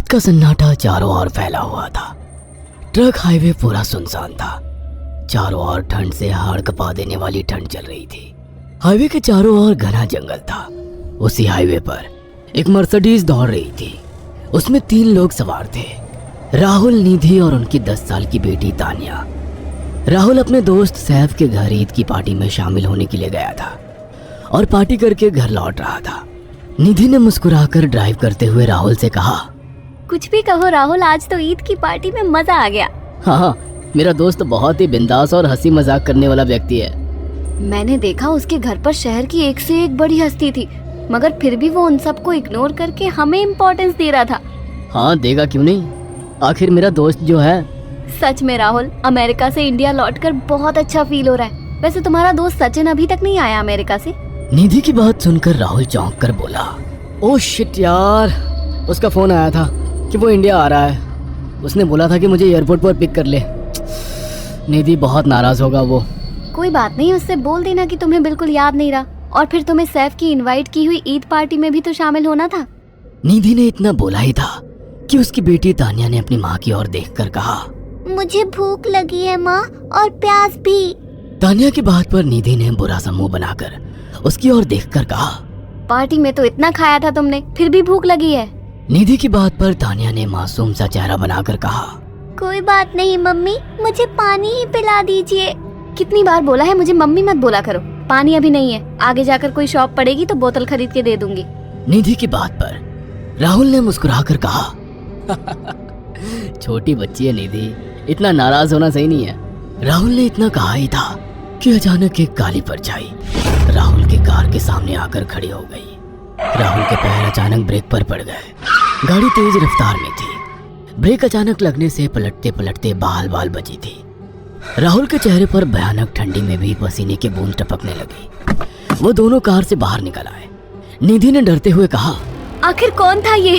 रात का सन्नाटा चारों ओर फैला हुआ था। ट्रक हाईवे पूरा सुनसान था। चारों ओर ठंड से हाड़ कपा देने वाली ठंड चल रही थी। हाईवे के चारों ओर घना जंगल था। उसी हाईवे पर एक मर्सिडीज दौड़ रही थी। उसमें 3 लोग सवार थे, राहुल, निधि और उनकी 10 साल की बेटी तानिया। राहुल अपने दोस्त सैफ के घर ईद की पार्टी में शामिल होने के लिए गया था और पार्टी करके घर लौट रहा था। निधि ने मुस्कुराकर ड्राइव करते हुए राहुल से कहा, कुछ भी कहो राहुल, आज तो ईद की पार्टी में मजा आ गया। हाँ, मेरा दोस्त बहुत ही बिंदास और हंसी मजाक करने वाला व्यक्ति है। मैंने देखा उसके घर पर शहर की एक से एक बड़ी हस्ती थी, मगर फिर भी वो उन सबको इग्नोर करके हमें इम्पोर्टेंस दे रहा था। हाँ, देगा क्यों नहीं, आखिर मेरा दोस्त जो है। सच में राहुल, अमेरिका से इंडिया लौटकर बहुत अच्छा फील हो रहा है। वैसे तुम्हारा दोस्त सचिन अभी तक नहीं आया अमेरिका से? निधि की बात सुनकर राहुल चौंक कर बोला, ओह शिट यार, उसका फोन आया था कि वो इंडिया आ रहा है। उसने बोला था कि मुझे एयरपोर्ट पर पिक कर ले। निधि बहुत नाराज होगा वो। कोई बात नहीं, उससे बोल देना कि तुम्हें बिल्कुल याद नहीं रहा और फिर तुम्हें सैफ की इनवाइट की हुई ईद पार्टी में भी तो शामिल होना था। निधि ने इतना बोला ही था कि उसकी बेटी तानिया ने अपनी माँ की ओर देखकर कहा, मुझे भूख लगी है माँ, और प्यास भी। तानिया की बात पर निधि ने बुरा सा मुंह बनाकर उसकी ओर देखकर कहा, पार्टी में तो इतना खाया था तुमने, फिर भी भूख लगी है। निधि की बात पर तानिया ने मासूम सा चेहरा बनाकर कहा, कोई बात नहीं मम्मी, मुझे पानी ही पिला दीजिए। कितनी बार बोला है मुझे मम्मी मत बोला करो। पानी अभी नहीं है, आगे जाकर कोई शॉप पड़ेगी तो बोतल खरीद के दे दूंगी। निधि की बात पर राहुल ने मुस्कुराकर कहा, छोटी बच्ची है निधि, इतना नाराज होना सही नहीं है। राहुल ने इतना कहा ही था कि अचानक एक काली परछाई राहुल की कार के सामने आकर खड़ी हो गई। राहुल के पैर अचानक ब्रेक पर पड़ गए। गाड़ी तेज रफ्तार में थी। ब्रेक अचानक लगने से पलटते पलटते बाल बाल बची थी। राहुल के चेहरे पर भयानक ठंडी में भी पसीने के बूंद टपकने लगी। वो दोनों कार से बाहर निकल आए। निधि ने डरते हुए कहा, आखिर कौन था ये?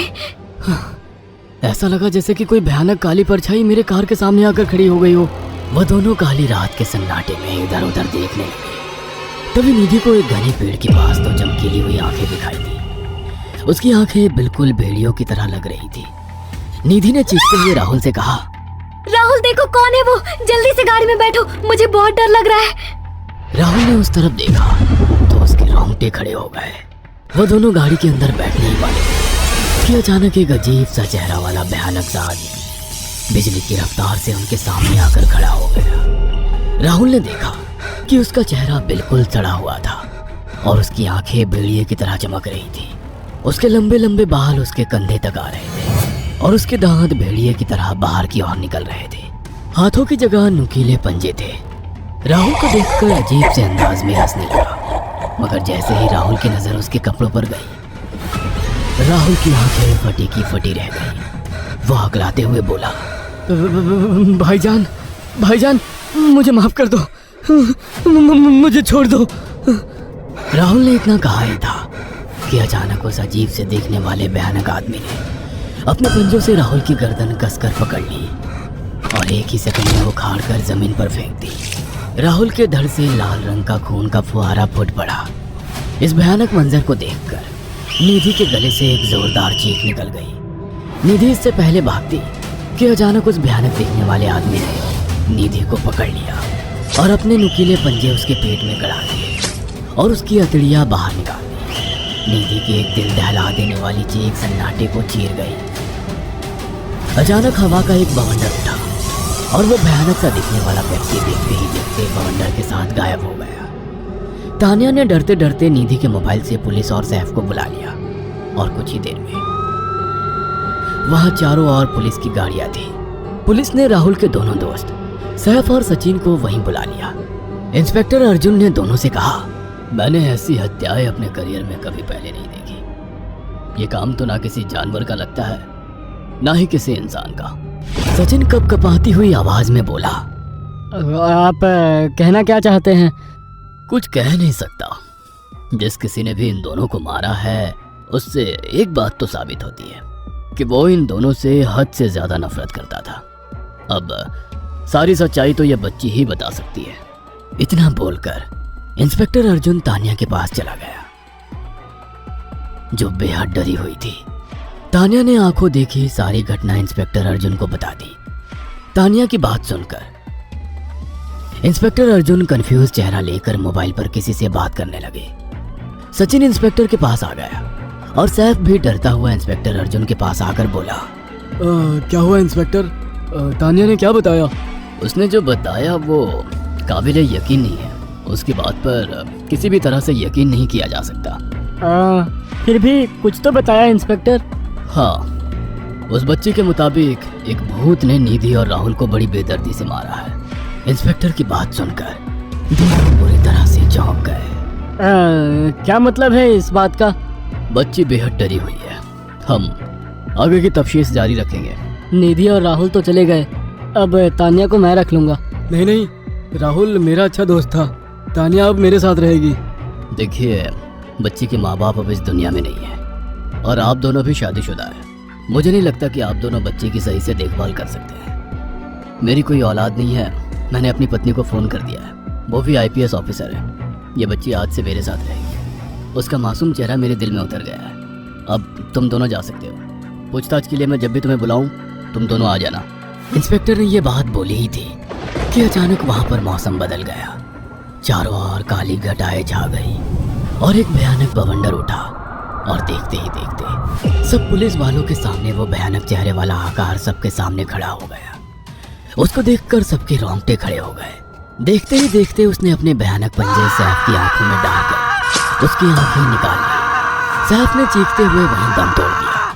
ऐसा लगा जैसे कि कोई भयानक काली परछाई मेरे कार के सामने आकर खड़ी हो गई हो। वह दोनों काली रात के सन्नाटे में इधर उधर देखने लगे। तभी निधि को एक घने पेड़ के पास तो चमकीली हुई आंखें दिखाई दी। उसकी आंखें बिल्कुल भेड़ियों की तरह लग रही थी। निधि ने चीखते हुए राहुल से कहा, राहुल देखो कौन है वो, जल्दी से गाड़ी में बैठो, मुझे बहुत डर लग रहा है। राहुल ने उस तरफ देखा तो उसके रोंगटे खड़े हो गए। वो दोनों गाड़ी के अंदर बैठने ही वाले थे कि अचानक एक अजीब सा चेहरा वाला भयानक सा आदमी बिजली की रफ्तार से उनके सामने आकर खड़ा हो गया। राहुल ने देखा कि उसका चेहरा बिल्कुल सड़ा हुआ था और उसकी आंखें भेड़िए की तरह चमक रही थी। उसके लंबे लंबे बाल उसके कंधे तक आ रहे थे और उसके दांत भेड़िए की तरह बाहर की ओर निकल रहे थे। हाथों की जगह नुकीले पंजे थे। राहुल को देखकर अजीब से अंदाज में हंसने लगा, मगर जैसे ही राहुल की नजर उसके कपड़ों पर गई, राहुल की आंखें फटी की फटी रह गई। वो हकलाते हुए बोला, भाईजान, भाईजान, मुझे माफ कर दो, मुझे छोड़ दो। राहुल ने इतना कहा ही था कि अचानक उस अजीब से देखने वाले भयानक आदमी ने अपने पंजों से राहुल की गर्दन कसकर पकड़ ली और एक ही सेकंड में उखाड़ कर जमीन पर फेंक दी। राहुल के धड़ से लाल रंग का खून का फुहारा फूट पड़ा। इस भयानक मंजर को देखकर निधि के गले से एक जोरदार चीख निकल गई। निधि इससे पहले भागती कि अचानक उस भयानक दिखने वाले आदमी ने निधि को पकड़ लिया और अपने नुकीले पंजे उसके पेट में गड़ा दिए और उसकी अतड़ियां बाहर निकाल दी। निधि की एक दिल दहला देने वाली चीख सन्नाटे को चीर गई। अचानक हवा का एक बवंडर उठा और वो भयानक सा दिखने वाला व्यक्ति देखते ही देखते बवंडर के साथ गायब हो गया। तानिया ने डरते डरते निधि के मोबाइल से पुलिस और सैफ को बुला लिया और कुछ ही देर में वहां चारों ओर पुलिस की गाड़ियां थी। पुलिस ने राहुल के दोनों दोस्त सैफ और सचिन को वहीं बुला लिया। इंस्पेक्टर अर्जुन ने दोनों से कहा, मैंने ऐसी हत्याएं अपने करियर में कभी पहले नहीं देखी। ये काम तो ना किसी जानवर का लगता है, ना ही किसी इंसान का। सचिन कपकपाती हुई आवाज में बोला, आप कहना क्या चाहते हैं? कुछ कह नहीं सकता। जिस किसी ने भी इन दोनों को मारा है उससे एक बात तो साबित होती है कि वो इन दोनों से हद से ज्यादा नफरत करता था। अब सारी सच्चाई तो यह बच्ची ही बता सकती है। इतना बोलकर इंस्पेक्टर अर्जुन तानिया के पास चला गया, जो बेहद डरी हुई थी। तानिया ने आंखों देखी सारी घटना इंस्पेक्टर अर्जुन को बता दी। तानिया की बात सुनकर इंस्पेक्टर अर्जुन कंफ्यूज चेहरा लेकर मोबाइल पर किसी से बात करने लगे। सचिन इंस्पेक्टर के पास आ गया और सैफ भी डरता हुआ इंस्पेक्टर अर्जुन के पास आकर बोला, क्या हुआ इंस्पेक्टर? तानिया ने क्या बताया? उसने जो बताया वो काबिल यकीन नहीं है। उसकी बात पर किसी भी तरह से यकीन नहीं किया जा सकता। फिर भी कुछ तो बताया इंस्पेक्टर। हाँ, उस बच्चे के मुताबिक एक भूत ने निधि और राहुल को बड़ी बेदर्दी से मारा है। इंस्पेक्टर की बात सुनकर दोनों बुरी तरह से चौंक गए। क्या मतलब है इस बात का? बच्ची बेहद डरी हुई है। हम आगे की तफ्तीश जारी रखेंगे। निधि और राहुल तो चले गए, अब तानिया को मैं रख लूंगा। नहीं, राहुल मेरा अच्छा दोस्त था। तानिया अब मेरे साथ रहेगी। देखिए, बच्ची के माँ बाप अब इस दुनिया में नहीं है और आप दोनों भी शादीशुदा है। मुझे नहीं लगता कि आप दोनों बच्ची की सही से देखभाल कर सकते हैं। मेरी कोई औलाद नहीं है। मैंने अपनी पत्नी को फ़ोन कर दिया है, वो भी IPS ऑफिसर है। ये बच्ची आज से मेरे साथ रहेगी। उसका मासूम चेहरा मेरे दिल में उतर गया है। अब तुम दोनों जा सकते हो। पूछताछ के लिए मैं जब भी तुम्हें बुलाऊं तुम दोनों आ जाना। इंस्पेक्टर ने ये बात बोली ही थी कि अचानक वहाँ पर मौसम बदल गया। चारों ओर काली घटाएं छा गई और एक भयानक बवंडर उठा और देखते ही देखते सब पुलिस वालों के सामने वो भयानक चेहरे वाला आकार सबके सामने खड़ा हो गया। उसको देखकर सबके रोंगटे खड़े हो गए। देखते ही देखते उसने अपने भयानक पंजे सैफ की आंखों में डालकर उसकी आंखें निकाल ली। सैफ ने चीखते हुए वहीं दम तोड़ दिया।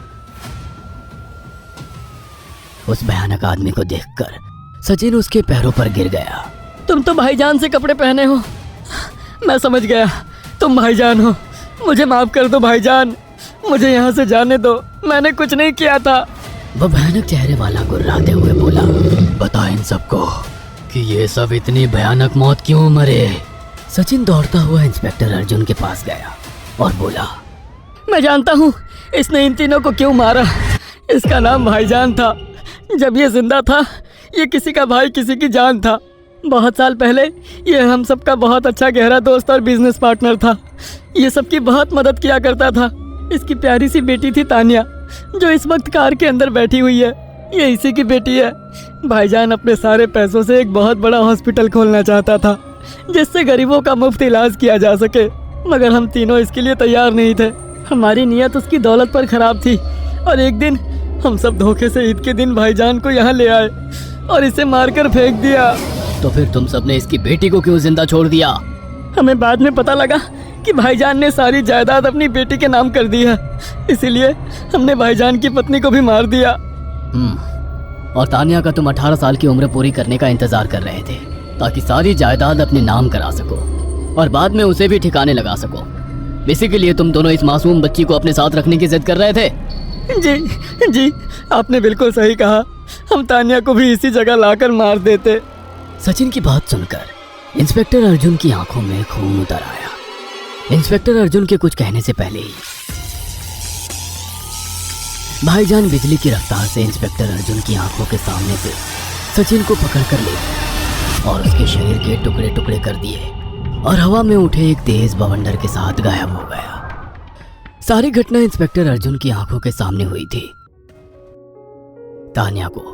उस भयानक आदमी को देखकर सचिन उसके पैरों पर गिर गया। तुम तो भाईजान से कपड़े पहने हो। मैं समझ गया, तुम भाईजान हो। मुझे माफ कर दो भाईजान, मुझे यहाँ से जाने दो। मैंने कुछ नहीं किया था। वह भयानक चेहरे वाला गुर्राते हुए बोला, बता इन सबको कि ये सब इतनी भयानक मौत क्यों मरे। सचिन दौड़ता हुआ इंस्पेक्टर अर्जुन के पास गया और बोला, मैं जानता हूँ इसने इन तीनों को क्यों मारा। इसका नाम भाईजान था। जब ये जिंदा था ये किसी का भाई किसी की जान था। बहुत साल पहले ये हम सबका बहुत अच्छा गहरा दोस्त और बिजनेस पार्टनर था। ये सबकी बहुत मदद किया करता था। इसकी प्यारी सी बेटी थी तानिया, जो इस वक्त कार के अंदर बैठी हुई है। ये इसी की बेटी है। भाईजान अपने सारे पैसों से एक बहुत बड़ा हॉस्पिटल खोलना चाहता था जिससे गरीबों का मुफ्त इलाज किया जा सके, मगर हम तीनों इसके लिए तैयार नहीं थे। हमारी नीयत उसकी दौलत पर खराब थी और एक दिन हम सब धोखे से ईद के दिन भाईजान को यहाँ ले आए और इसे मारकर फेंक दिया। तो फिर तुम सबने इसकी बेटी को क्यों जिंदा छोड़ दिया? हमें बाद में पता लगा कि भाईजान ने सारी जायदाद अपनी बेटी के नाम कर दी है, इसीलिए हमने भाईजान की पत्नी को भी मार दिया। और तानिया का तुम 18 साल की उम्र पूरी करने का इंतजार कर रहे थे ताकि सारी जायदाद अपने नाम करा सको और बाद में उसे भी ठिकाने लगा सको। इसी के लिए तुम दोनों इस मासूम बच्ची को अपने साथ रखने की जिद कर रहे थे। जी, आपने बिल्कुल सही कहा। हम तानिया को भी इसी जगह लाकर मार देते। सचिन की बात सुनकर इंस्पेक्टर अर्जुन की आंखों में खून उतर आया। इंस्पेक्टर अर्जुन के कुछ कहने से पहले ही भाईजान बिजली की रफ्तार से इंस्पेक्टर अर्जुन की आंखों के सामने से सचिन को पकड़कर ले गया और उसके शरीर के टुकड़े टुकड़े कर दिए और हवा में उठे एक तेज बवंडर के साथ गायब हो गया। सारी घटना इंस्पेक्टर अर्जुन की आंखों के सामने हुई थी। तानिया को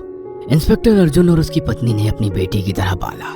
इंस्पेक्टर अर्जुन और उसकी पत्नी ने अपनी बेटी की तरह पाला।